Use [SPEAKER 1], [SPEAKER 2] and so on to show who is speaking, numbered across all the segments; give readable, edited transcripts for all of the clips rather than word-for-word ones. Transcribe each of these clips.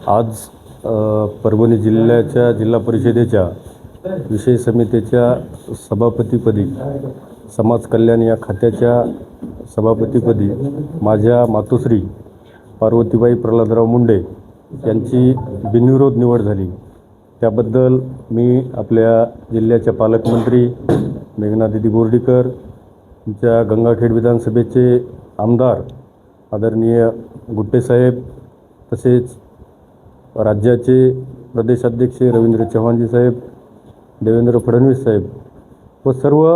[SPEAKER 1] आज परभणी जिल्ह्याच्या जिल्हा परिषदेच्या विषय समितीच्या सभापतीपदी, समाज कल्याण या खात्याच्या सभापतीपदी माझ्या मातोश्री पार्वतीबाई प्रल्हादराव मुंडे यांची बिनविरोध निवड झाली. त्याबद्दल मी आपल्या जिल्ह्याच्या पालकमंत्री मेघनादिदी बोर्डीकर, तुमच्या गंगाखेड विधानसभेचे आमदार आदरणीय गुट्टेसाहेब, तसेच राज्याचे प्रदेशाध्यक्ष रवींद्र चव्हाणजी साहेब, देवेंद्र फडणवीस साहेब व सर्व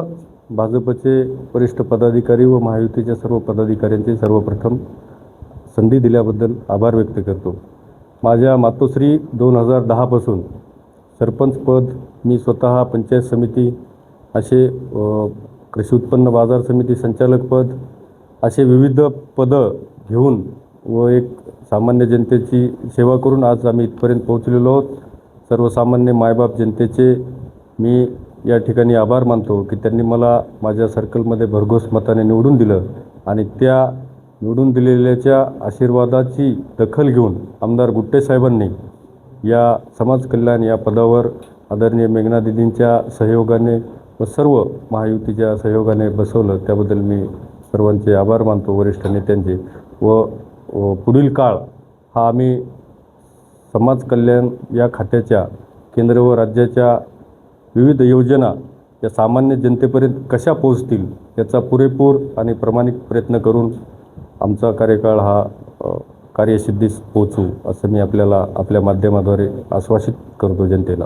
[SPEAKER 1] भाजपचे वरिष्ठ पदाधिकारी व महायुतीच्या सर्व पदाधिकाऱ्यांचे सर्वप्रथम संधी दिल्याबद्दल आभार व्यक्त करतो. माझ्या मातोश्री 2010 पासून सरपंच पद, मी स्वतः पंचायत समिती, असे कृषी उत्पन्न बाजार समिती संचालक पद, असे विविध पदं घेऊन व एक सामान्य जनतेची सेवा करून आज आम्ही इथपर्यंत पोहोचलेलो आहोत. सर्वसामान्य मायबाप जनतेचे मी या ठिकाणी आभार मानतो की त्यांनी मला माझ्या सर्कलमध्ये भरघोस मताने निवडून दिलं आणि त्या निवडून दिलेल्याच्या आशीर्वादाची दखल घेऊन आमदार गुट्टेसाहेबांनी या समाज कल्याण या पदावर आदरणीय मेघनादिदींच्या सहयोगाने व सर्व महायुतीच्या सहयोगाने बसवलं. त्याबद्दल मी सर्वांचे आभार मानतो, वरिष्ठ नेत्यांचे. व पुढील काळ हा आम्ही समाज कल्याण या खात्याच्या केंद्र व राज्याच्या विविध योजना या सामान्य जनतेपर्यंत कशा पोहोचतील याचा पुरेपूर आणि प्रामाणिक प्रयत्न करून आमचा कार्यकाळ हा कार्यसिद्धीस पोहोचू, असं मी आपल्याला आपल्या माध्यमाद्वारे आश्वासित करतो जनतेला.